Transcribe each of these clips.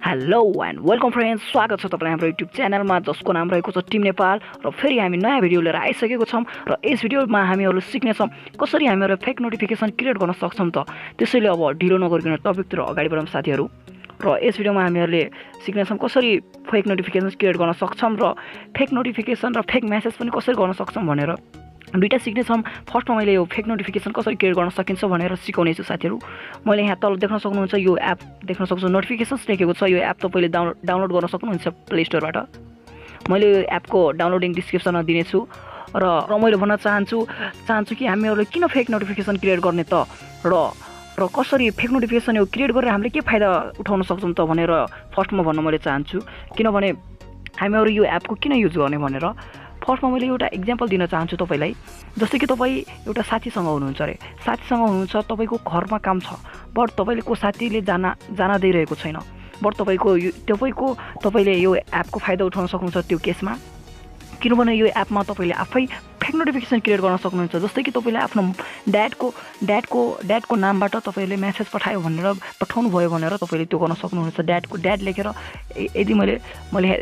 Hello and welcome friends, स्वागत छ तपाईलाई हाम्रो युट्युब च्यानलमा जसको नाम रहेको छ टिम नेपाल। र फेरि हामी नयाँ भिडियो लिएर आइसकेको छौँ र यस भिडियोमा हामीहरू सिक्नेछौँ कसरी हामीहरू फेक नोटिफिकेसन क्रिएट गर्न सक्छौँ त। त्यसैले अब ढिलो नगरिकन टपिकतिर अगाडि बढौँ साथीहरू। र यस भिडियोमा हामीहरूले सिक्नेछौँ कसरी फेक नोटिफिकेसन क्रिएट गर्न सक्छौँ र फेक नोटिफिकेसन र फेक मेसेज पनि कसरी गर्न सक्छौँ भनेर दुईटा सिक्नेछौँ। फर्स्टमा मैले यो फेक नोटिफिकेसन कसरी क्रिएट गर्न सकिन्छ भनेर सिकाउने छु साथीहरू। मैले यहाँ तल देख्न सक्नुहुन्छ यो एप देख्न सक्छु, नोटिफिकेसन्स लेखेको छ। यो एप तपाईँले डाउनलोड गर्न सक्नुहुन्छ प्ले स्टोरबाट। मैले यो एपको डाउनलोडिङ डिस्क्रिप्सनमा दिनेछु र मैले भन्न चाहन्छु कि हामीहरूले किन फेक नोटिफिकेसन क्रिएट गर्ने त र कसरी फेक नोटिफिकेसन यो क्रिएट गरेर हामीले के फाइदा उठाउन सक्छौँ त भनेर फर्स्टमा भन्न मैले चाहन्छु। किनभने हामीहरू यो एपको किन युज गर्ने भनेर फर्स्टमा मैले एउटा इक्जाम्पल दिन चाहन्छु तपाईँलाई। जस्तै कि तपाईँ एउटा साथीसँग हुनुहुन्छ अरे, साथीसँग हुनुहुन्छ, तपाईँको घरमा काम छ, बट तपाईँको साथीले जान दिइरहेको छैन, बट तपाईँले यो एपको फाइदा उठाउन सक्नुहुन्छ त्यो केसमा। किनभने यो एपमा तपाईँले आफै फेक नोटिफिकेसन क्रिएट गर्न सक्नुहुन्छ। जस्तै कि तपाईँले आफ्नो ड्याडको नामबाट तपाईँले मेसेज पठाउनु भयो भनेर तपाईँले त्यो गर्न सक्नुहुन्छ। ड्याड लेखेर यदि मैले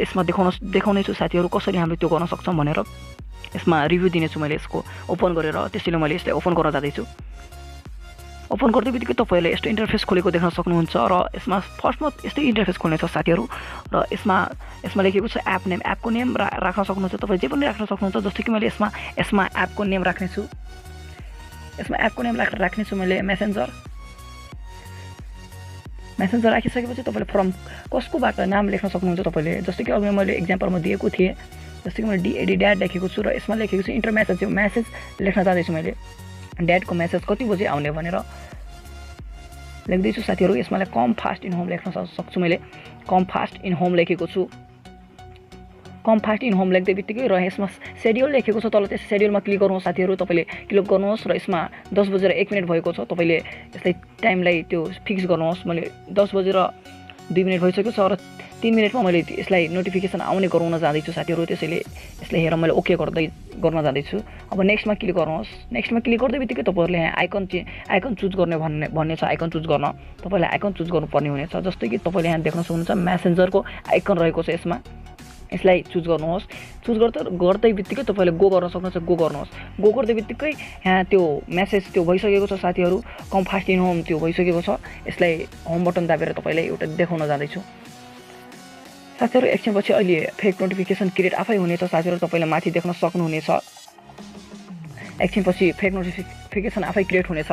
यसमा देखाउने छु साथीहरू कसरी हामीले त्यो गर्न सक्छौँ भनेर। यसमा रिभ्यू दिनेछु मैले यसको ओपन गरेर। त्यसैले मैले यसलाई ओपन गर्न जाँदैछु। ओपन गर्दै बित्तिकै तपाईँहरूले यस्तो इन्टरफेस खोलेको देख्न सक्नुहुन्छ र यसमा फर्स्टमा यस्तै इन्टरफेस खोल्ने छ साथीहरू। र यसमा लेखेको छ एप नेम। एपको नेम राख्न सक्नुहुन्छ, तपाईँ जे पनि राख्न सक्नुहुन्छ। जस्तै कि मैले यसमा एपको नेम राख्नेछु। यसमा एपको नेम राख्नेछु मैले मेसेन्जर राखिसकेपछि तपाईँले फ्रम कसकोबाट नाम लेख्न सक्नुहुन्छ तपाईँले। जस्तै कि अघि मैले इक्जाम्पलमा दिएको थिएँ। जस्तै कि मैले ड्याड लेखेको छु र यसमा लेखेको छु इन्टर मेसेज। यो मेसेज लेख्न जाँदैछु मैले। ड्याडको मेसेज कति बजे आउने भनेर लेख्दैछु साथीहरू। यसमा कम फास्ट इन होम लेख्न सक्छु मैले। कम फास्ट इन होम लेखेको छु। कम फास्ट इन होम लेख्दै बित्तिकै र यसमा सेड्युल लेखेको छ तल। त्यस सेड्युलमा क्लिक गर्नुहोस् साथीहरू। तपाईँले क्लिक गर्नुहोस् र यसमा 10:01 भएको छ। तपाईँले यसलाई टाइमलाई त्यो फिक्स गर्नुहोस्। मैले 10:02 भइसकेको छ र 3 मिनटमा मैले यसलाई नोटिफिकेसन आउने गराउन जाँदैछु साथीहरू। त्यसैले यसलाई हेरेर मैले ओके गर्न जाँदैछु। अब नेक्स्टमा क्लिक गर्नुहोस्। नेक्स्टमा क्लिक गर्दै बित्तिकै तपाईँहरूले यहाँ आइकन चुज गर्ने भन्ने छ। आइकन चुज गर्न तपाईँले आइकन चुज गर्नुपर्ने हुनेछ। जस्तै कि तपाईँले यहाँ देख्न सक्नुहुन्छ मेसेन्जरको आइकन रहेको छ यसमा। यसलाई चुज गर्नुहोस्। चुज गर्दै बित्तिकै तपाईँले गो गर्न सक्नुहुन्छ। गो गर्नुहोस्। गो गर्दै बित्तिकै यहाँ त्यो मेसेज त्यो भइसकेको छ साथीहरू। कम फास्ट इन होम त्यो भइसकेको छ। यसलाई होम बटन दाबेर तपाईँलाई एउटा देखाउन जाँदैछु साथीहरू। एकछिनपछि अहिले फेक नोटिफिकेसन क्रिएट आफै हुनेछ साथीहरू। तपाईँले माथि देख्न सक्नुहुनेछ। एकछिनपछि फेक नोटिफिकेसन आफै क्रिएट हुनेछ।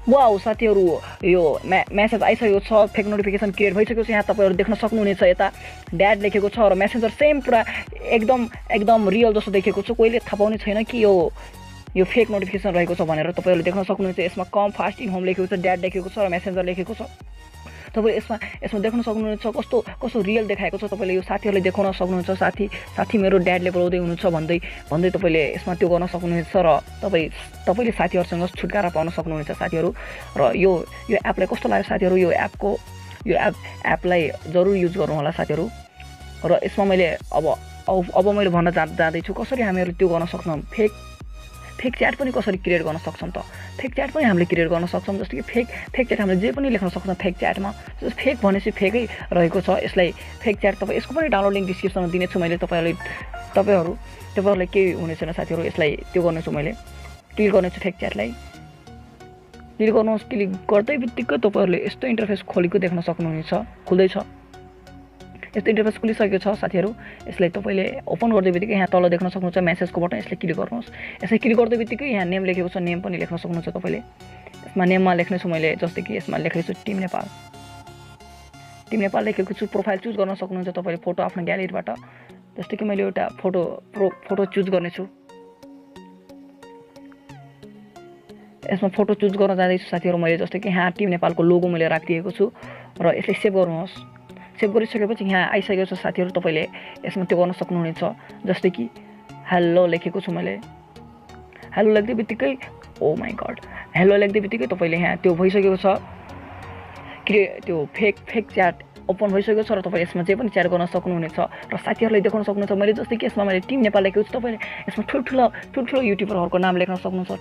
वाउ साथीहरू, यो मेसेज आइसकेको छ। फेक नोटिफिकेसन क्रिएट भइसकेको छ। यहाँ तपाईँहरू देख्न सक्नुहुनेछ यता ड्याड लेखेको छ र मेसेन्जर सेम पुरा एकदम रियल जस्तो देखेको छ। कोहीले थाहा पाउने छैन कि यो फेक नोटिफिकेसन रहेको छ भनेर। तपाईँहरूले देख्न सक्नुहुन्छ यसमा कम फास्ट इन होम लेखेको छ, ड्याड लेखेको छ र मेसेन्जर लेखेको छ। तपाईँ यसमा देख्न सक्नुहुन्छ कस्तो रियल देखाएको छ। तपाईँले यो साथीहरूले देखाउन सक्नुहुन्छ। साथी मेरो ड्याडले बोलाउँदै हुनुहुन्छ भन्दै तपाईँले यसमा त्यो गर्न सक्नुहुनेछ र तपाईँले साथीहरूसँग छुटकारा पाउन सक्नुहुनेछ साथीहरू। र यो एपलाई कस्तो लाग्यो साथीहरू। यो एपलाई जरुर युज गर्नु होला साथीहरू। र यसमा मैले अब मैले भन्न जाँदैछु कसरी हामीहरू त्यो गर्न सक्छौँ। फेक च्याट पनि कसरी क्रिएट गर्न सक्छौँ त। फेक च्याट पनि हामीले क्रिएट गर्न सक्छौँ। जस्तो कि फेक च्याट हामीले जे पनि लेख्न सक्छौँ फेक च्याटमा। फेक भनेपछि फेकै रहेको छ। यसलाई फेक च्याट यसको पनि डाउनलोडिङ डिस्क्रिप्सनमा दिनेछु मैले। तपाईँहरूलाई केही हुने छैन साथीहरू। यसलाई त्यो गर्नेछु मैले। क्लिक गर्नेछु फेक च्याटलाई। क्लिक गर्नुहोस्। क्लिक गर्दै बित्तिकै तपाईँहरूले यस्तो इन्टरफेस खोलेको देख्न सक्नुहुनेछ। खुल्दैछ। यस्तो इन्टरफेस खुलिसकेको छ साथीहरू। यसलाई तपाईँले ओपन गर्दै बित्तिकै यहाँ तल देख्न सक्नुहुन्छ मेसेजको बटन। यसलाई क्लिक गर्नुहोस्। यसलाई क्लिक गर्दै बित्तिकै यहाँ नेम लेखेको छ। नेम पनि लेख्न सक्नुहुन्छ तपाईँले। यसमा नेममा लेख्नेछु मैले। जस्तै कि यसमा लेख्नेछु टिम नेपाल लेखेको छु। प्रोफाइल चुज गर्न सक्नुहुन्छ तपाईँले फोटो आफ्नो ग्यालेरीबाट। जस्तै कि मैले एउटा फोटो चुज गर्नेछु। यसमा फोटो चुज गर्न जाँदैछु साथीहरू मैले। जस्तै कि यहाँ टिम नेपालको लोगो मैले राखिदिएको छु र यसलाई सेभ गर्नुहोस्। सेभ गरिसकेपछि यहाँ आइसकेको छ साथीहरू। तपाईँले यसमा त्यो गर्न सक्नुहुनेछ। जस्तै कि हेलो लेखेको छु मैले। हेलो लेख्दै बित्तिकै ओ माई गड, हेलो लेख्दै बित्तिकै तपाईँले यहाँ त्यो भइसकेको छ। त्यो फेक च्याट ओपन भइसकेको छ र तपाईँ यसमा जे पनि च्याट गर्न सक्नुहुनेछ र साथीहरूलाई देखाउन सक्नुहुन्छ। मैले जस्तै कि यसमा मैले टिम नेपाल लेखेको छु, तपाईँले यसमा ठुल्ठुलो युट्युबरहरूको नाम लेख्न सक्नुहुन्छ,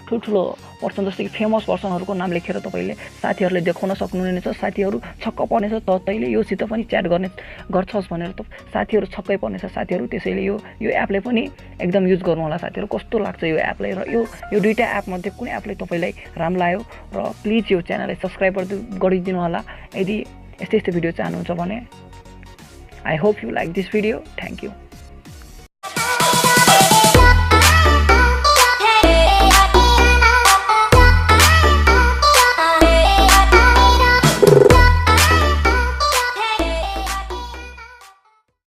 ठुल्ठुलो पर्सन जस्तै कि फेमस पर्सनहरूको नाम लेखेर तपाईँले साथीहरूलाई देखाउन सक्नुहुनेछ। साथीहरू छक्क पर्नेछ, तैँले योसित पनि च्याट गर्छस् भनेर त साथीहरू छक्कै पर्नेछ साथीहरू। त्यसैले यो एपले पनि एकदम युज गर्नु होला साथीहरू। कस्तो लाग्छ यो एपलाई र यो दुईवटा एपमध्ये कुनै एपले तपाईँलाई राम्रो लाग्यो र प्लिज यो च्यानललाई सब्सक्राइब गरिदिनु होला यदि यस्तै भिडियो चाहनुहुन्छ भने। I hope you like this video. Thank you.